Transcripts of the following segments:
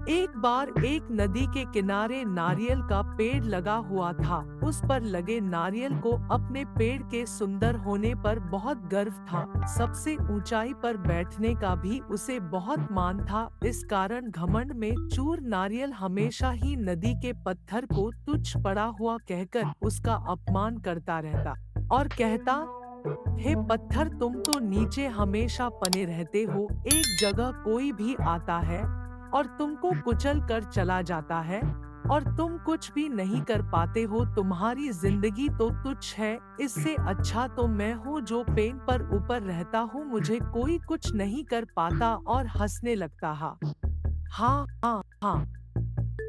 एक बार एक नदी के किनारे नारियल का पेड़ लगा हुआ था। उस पर लगे नारियल को अपने पेड़ के सुंदर होने पर बहुत गर्व था। सबसे ऊंचाई पर बैठने का भी उसे बहुत मान था। इस कारण घमंड में चूर नारियल हमेशा ही नदी के पत्थर को तुच्छ पड़ा हुआ कहकर उसका अपमान करता रहता और कहता, हे पत्थर, तुम तो नीचे हमेशा बने रहते हो। एक जगह कोई भी आता है और तुमको कुचल कर चला जाता है और तुम कुछ भी नहीं कर पाते हो। तुम्हारी जिंदगी तो तुच्छ है। इससे अच्छा तो मैं हूँ जो पेड़ पर ऊपर रहता हूँ, मुझे कोई कुछ नहीं कर पाता। और हंसने लगता। हाँ हाँ हाँ।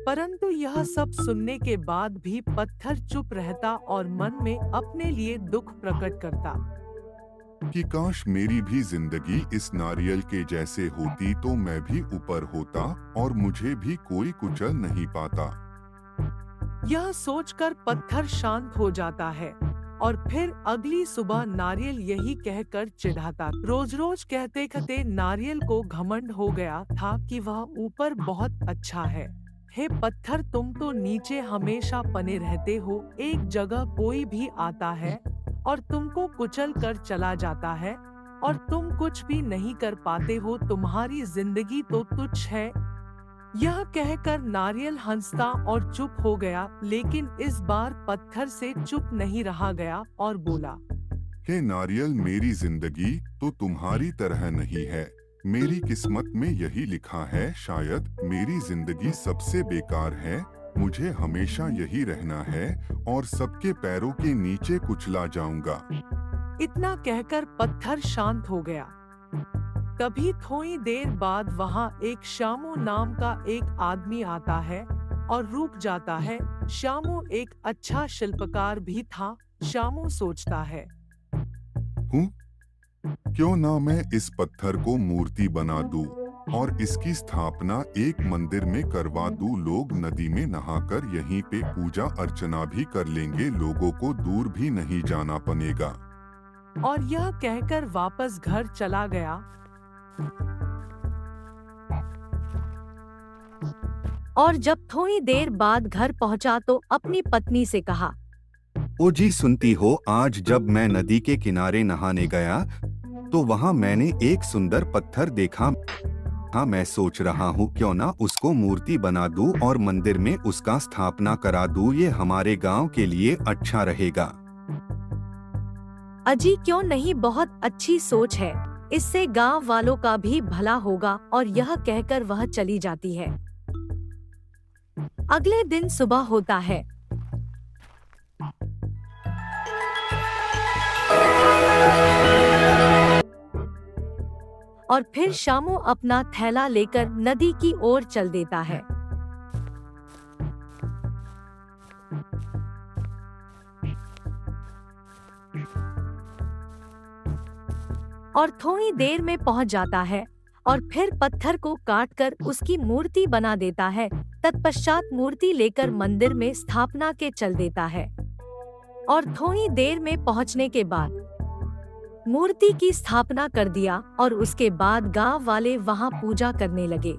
परंतु यह सब सुनने के बाद भी पत्थर चुप रहता और मन में अपने लिए दुख प्रकट करता कि काश मेरी भी जिंदगी इस नारियल के जैसे होती तो मैं भी ऊपर होता और मुझे भी कोई कुचल नहीं पाता। यह सोचकर पत्थर शांत हो जाता है और फिर अगली सुबह नारियल यही कहकर चिढ़ाता। रोज रोज कहते कहते नारियल को घमंड हो गया था कि वह ऊपर बहुत अच्छा है। हे पत्थर, तुम तो नीचे हमेशा बने रहते हो। एक जगह कोई भी आता है और तुमको कुचल कर चला जाता है और तुम कुछ भी नहीं कर पाते हो। तुम्हारी जिंदगी तो तुच्छ है। यह कहकर नारियल हंसता और चुप हो गया, लेकिन इस बार पत्थर से चुप नहीं रहा गया और बोला, हे नारियल, मेरी जिंदगी तो तुम्हारी तरह नहीं है। मेरी किस्मत में यही लिखा है। शायद मेरी जिंदगी सबसे बेकार है। मुझे हमेशा यही रहना है और सबके पैरों के नीचे कुचला जाऊंगा। इतना कहकर पत्थर शांत हो गया। तभी थोड़ी देर बाद वहाँ एक श्यामू नाम का एक आदमी आता है और रुक जाता है। श्यामू एक अच्छा शिल्पकार भी था। श्यामू सोचता है, क्यों ना मैं इस पत्थर को मूर्ति बना दूं और इसकी स्थापना एक मंदिर में करवा दूं। लोग नदी में नहाकर यहीं पे पूजा अर्चना भी कर लेंगे। लोगों को दूर भी नहीं जाना पड़ेगा। और यह कहकर वापस घर चला गया। और जब थोड़ी देर बाद घर पहुंचा तो अपनी पत्नी से कहा, ओ जी, सुनती हो, आज जब मैं नदी के किनारे नहाने गया तो वहाँ मैंने एक सुंदर पत्थर देखा। हाँ, मैं सोच रहा हूँ क्यों ना उसको मूर्ति बना दूं और मंदिर में उसका स्थापना करा दूं। ये हमारे गांव के लिए अच्छा रहेगा। अजी क्यों नहीं, बहुत अच्छी सोच है। इससे गांव वालों का भी भला होगा। और यह कहकर वह चली जाती है। अगले दिन सुबह होता है। और फिर श्यामू अपना थैला लेकर नदी की ओर चल देता है। और थोड़ी देर में पहुंच जाता है और फिर पत्थर को काटकर उसकी मूर्ति बना देता है। तत्पश्चात मूर्ति लेकर मंदिर में स्थापना के चल देता है। और थोड़ी देर में पहुंचने के बाद मूर्ति की स्थापना कर दिया और उसके बाद गांव वाले वहां पूजा करने लगे।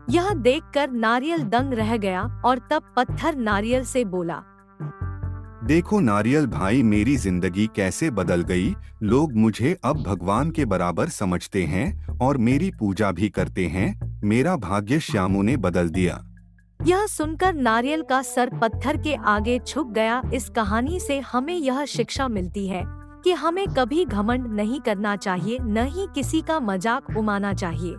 यह देखकर नारियल दंग रह गया और तब पत्थर नारियल से बोला, देखो नारियल भाई, मेरी जिंदगी कैसे बदल गई। लोग मुझे अब भगवान के बराबर समझते हैं और मेरी पूजा भी करते हैं। मेरा भाग्य श्यामू ने बदल दिया। यह सुनकर नारियल का सर पत्थर के आगे झुक गया। इस कहानी से हमें यह शिक्षा मिलती है कि हमें कभी घमंड नहीं करना चाहिए, न ही किसी का मजाक उड़ाना चाहिए।